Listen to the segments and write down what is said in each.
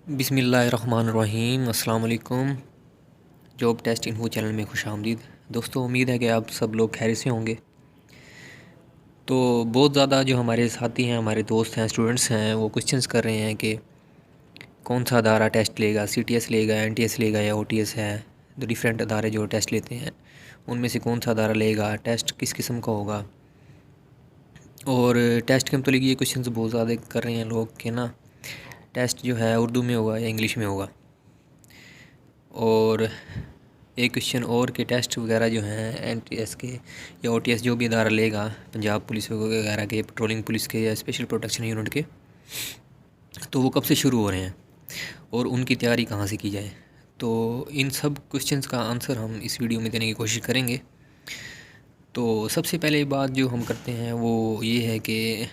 बिस्मिल्लाहिर्रहमानिर्रहीम। अस्सलाम वालेकुम। जॉब टेस्ट इन्फो चैनल में खुश आमदीद। दोस्तों, उम्मीद है कि आप सब लोग खैरियत से होंगे। तो बहुत ज़्यादा जो हमारे साथी हैं, हमारे दोस्त हैं, स्टूडेंट्स हैं, वो क्वेश्चंस कर रहे हैं कि कौन सा अदारा टेस्ट लेगा, CTS लेगा, NTS लेगा या OTS है। तो डिफरेंट अदारे जो टेस्ट लेते हैं उनमें से कौन सा अदारा लेगा, टेस्ट किस किस्म का होगा। और टेस्ट के मतलब ये क्वेश्चंस बहुत ज़्यादा कर रहे हैं लोग कि ना टेस्ट जो है उर्दू में होगा या इंग्लिश में होगा। और एक क्वेश्चन और के टेस्ट वगैरह जो हैं NTS के या OTS जो भी अदारा लेगा, पंजाब पुलिस वगैरह के, पेट्रोलिंग पुलिस के या स्पेशल प्रोटेक्शन यूनिट के, तो वो कब से शुरू हो रहे हैं और उनकी तैयारी कहाँ से की जाए। तो इन सब क्वेश्चंस का आंसर हम इस वीडियो में देने की कोशिश करेंगे। तो सबसे पहले बात जो हम करते हैं वो ये है कि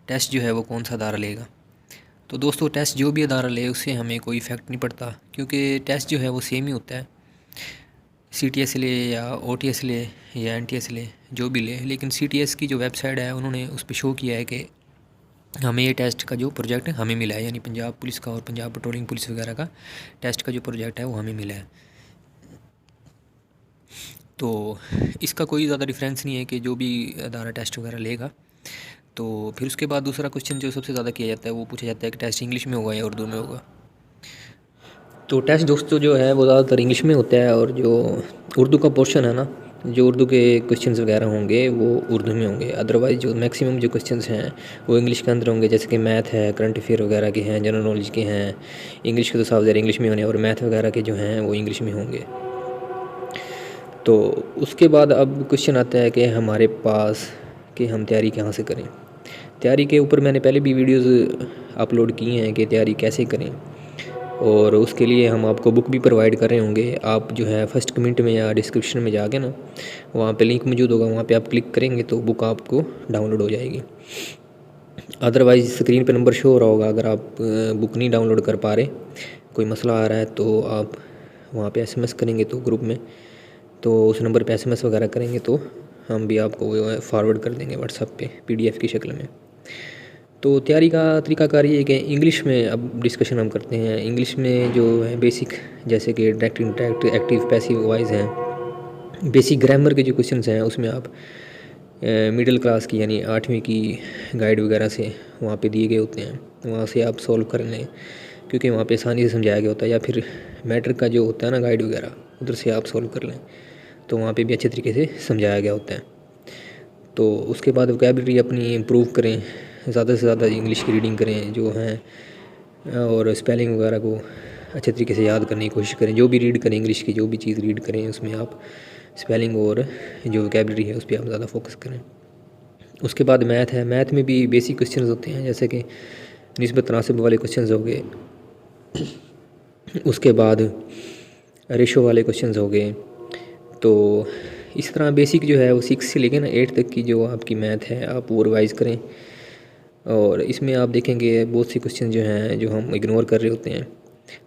टेस्ट जो है वो कौन सा अदारा लेगा। तो दोस्तों, टेस्ट जो भी अदारा ले उससे हमें कोई इफ़ेक्ट नहीं पड़ता, क्योंकि टेस्ट जो है वो सेम ही होता है। CTS ले या OTS ले या NTS ले, जो भी ले। लेकिन CTS की जो वेबसाइट है उन्होंने उस पर शो किया है कि हमें ये टेस्ट का जो प्रोजेक्ट हमें मिला है, यानी पंजाब पुलिस का और पंजाब पेट्रोलिंग पुलिस वगैरह का टेस्ट का जो प्रोजेक्ट है वो हमें मिला है। तो इसका कोई ज़्यादा डिफरेंस नहीं है कि जो भी अदारा टेस्ट वगैरह लेगा। तो फिर उसके बाद दूसरा क्वेश्चन जो सबसे ज़्यादा किया जाता है वो पूछा जाता है कि टेस्ट इंग्लिश में होगा या उर्दू में होगा। तो टेस्ट दोस्तों जो है वो ज़्यादातर इंग्लिश में होता है, और जो उर्दू का पोर्शन है ना, जो उर्दू के क्वेश्चंस वगैरह होंगे वो उर्दू में होंगे। अदरवाइज़ जो मैक्सिमम जो क्वेश्चंस हैं वो इंग्लिश के अंदर होंगे, जैसे कि मैथ है, करंट अफेयर वगैरह के हैं, जनरल नॉलेज के हैं। इंग्लिश के तो साफ ज़्यादा इंग्लिश में होने, और मैथ वगैरह के जो हैं वो इंग्लिश में होंगे। तो उसके बाद अब क्वेश्चन आता है कि हमारे पास कि हम तैयारी कहाँ से करें। तैयारी के ऊपर मैंने पहले भी वीडियोज़ अपलोड की हैं कि तैयारी कैसे करें, और उसके लिए हम आपको बुक भी प्रोवाइड कर रहे होंगे। आप जो है फर्स्ट कमेंट में या डिस्क्रिप्शन में जाके ना, वहाँ पे लिंक मौजूद होगा, वहाँ पे आप क्लिक करेंगे तो बुक आपको डाउनलोड हो जाएगी। अदरवाइज़ स्क्रीन पे नंबर शो हो रहा होगा। अगर आप बुक नहीं डाउनलोड कर पा रहे, कोई मसला आ रहा है, तो आप वहाँ पे SMS करेंगे तो ग्रुप में, तो उस नंबर पे SMS वगैरह करेंगे तो हम भी आपको फॉरवर्ड कर देंगे व्हाट्सएप पे PDF की शक्ल में। तो तैयारी का तरीकाकार ये है कि इंग्लिश में अब डिस्कशन हम करते हैं। इंग्लिश में जो है बेसिक, जैसे कि direct, indirect, active, passive, voice हैं। बेसिक ग्रामर के जो क्वेश्चंस हैं उसमें आप मिडिल क्लास की यानी 8वीं की गाइड वगैरह से वहाँ पे दिए गए होते हैं, वहाँ से आप सॉल्व कर लें, क्योंकि वहाँ पे आसानी से समझाया गया होता है। या फिर मैट्रिक का जो होता है ना गाइड वगैरह, उधर से आप सॉल्व कर लें, तो वहाँ पे भी अच्छे तरीके से समझाया गया होता है। तो उसके बाद वोकैबुलरी अपनी इम्प्रूव करें, ज़्यादा से ज़्यादा इंग्लिश की रीडिंग करें जो हैं, और स्पेलिंग वगैरह को अच्छे तरीके से याद करने की कोशिश करें। जो भी रीड करें, इंग्लिश की जो भी चीज़ रीड करें, उसमें आप स्पेलिंग और जो वोकैबुलरी है उस पर आप ज़्यादा फोकस करें। उसके बाद मैथ है। मैथ में भी बेसिक क्वेश्चन होते हैं, जैसे कि निस्बत तनासब वाले क्वेश्चन हो गए, उसके बाद रेशो वाले क्वेश्चन हो गए। तो इस तरह बेसिक जो है वो 6 से लेकर ना 8 तक की जो आपकी मैथ है आप वो रिवाइज़ करें। और इसमें आप देखेंगे बहुत से क्वेश्चन जो हैं जो हम इग्नोर कर रहे होते हैं,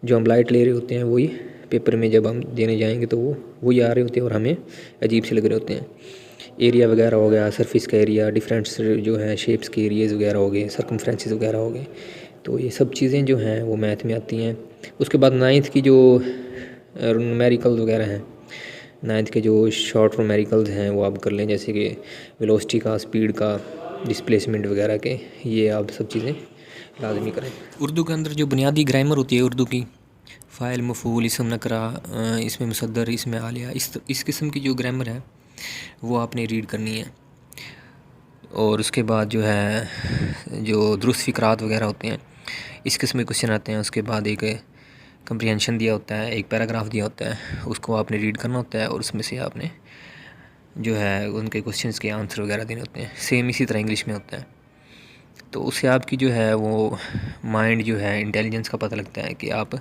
जो हम लाइट ले रहे होते हैं, वही पेपर में जब हम देने जाएंगे तो वो वही आ रहे होते हैं और हमें अजीब से लग रहे होते हैं। एरिया वगैरह हो गया, सरफेस का एरिया, डिफरेंट जो है शेप्स के एरियाज़ वगैरह हो गए, सर्कमफ्रेंसेस वगैरह हो गए। तो ये सब चीज़ें जो हैं वो मैथ में आती हैं। उसके बाद 9th की जो न्यूमेरिकल वगैरह हैं, 9th के जो शॉर्ट न्यूमेरिकल्स हैं वो आप कर लें, जैसे कि वेलोसिटी का, स्पीड का, डिस्प्लेसमेंट वगैरह के, ये आप सब चीज़ें लाजमी करें। उर्दू के अंदर जो बुनियादी ग्रामर होती है उर्दू की, फ़ाइल, मफ़ूल, इसम, नकरा, इसमें मुसद्दर, इसमें आलिया, इस किस्म की जो ग्रामर है वो आपने रीड करनी है। और उसके बाद जो है जो दुरुस्त फ़िक्रात वगैरह होते हैं, इस किस्म के क्वेश्चन आते हैं। उसके बाद एक कंप्रीहेंशन दिया होता है, एक पैराग्राफ दिया होता है, उसको आपने रीड करना होता है, और उसमें से आपने जो है उनके क्वेश्चंस के आंसर वगैरह देने होते हैं। सेम इसी तरह इंग्लिश में होता है। तो उससे आपकी जो है वो माइंड जो है, इंटेलिजेंस का पता लगता है कि आप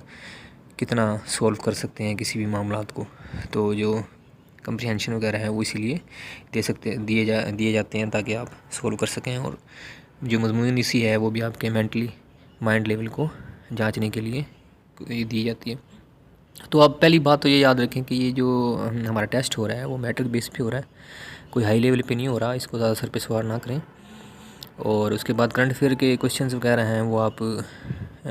कितना सॉल्व कर सकते हैं किसी भी मामलात को। तो जो कंप्रीहेंशन वगैरह है वो इसीलिए दिए जाते हैं ताकि आप सॉल्व कर सकें, और जो मज़मून इसी है वो भी आपके मेंटली माइंड लेवल को जांचने के लिए दी जाती है। तो अब पहली बात तो ये याद रखें कि ये जो हमारा टेस्ट हो रहा है वो मैट्रिक बेस पे हो रहा है, कोई हाई लेवल पे नहीं हो रहा, इसको ज़्यादा सर पे सवार ना करें। और उसके बाद करंट अफेयर के क्वेश्चंस वगैरह हैं वो आप